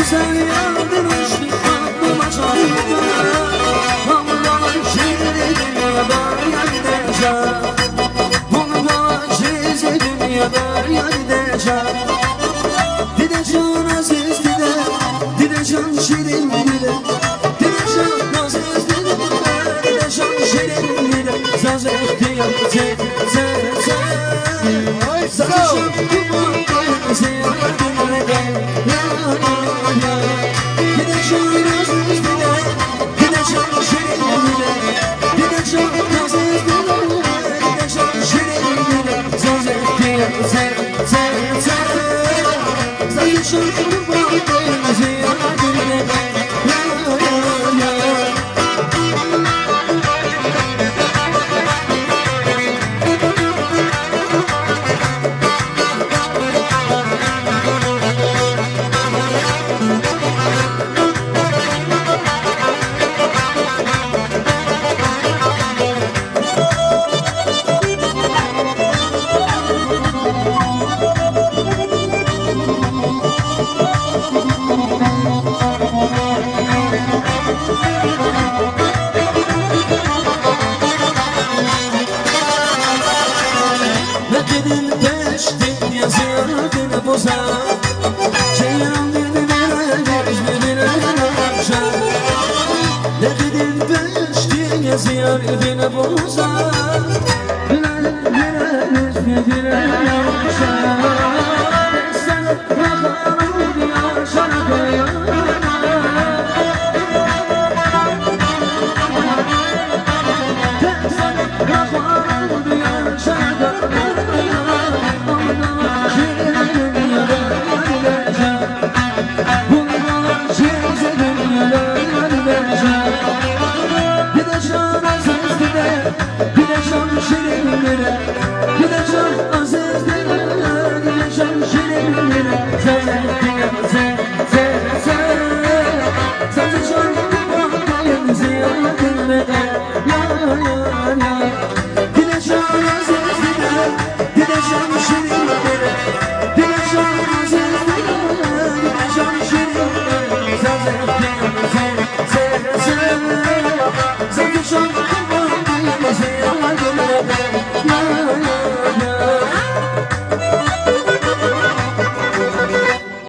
Sen yandın aşkı aklıma çarptı. Vallahi şimdi dünyada gideceğim. Bunu da çizi dünyada gideceğim. Gideceğim aziz dile, gideceğim şirin dile, gideceğim aziz dile, gideceğim şirin dile. Söz ettiğim tek tek tek. Sarışım kumu koyun ziyaretine gel. Ziyaretine bozar, ziyaretine yaşar. Sen bakarım yaşar Sen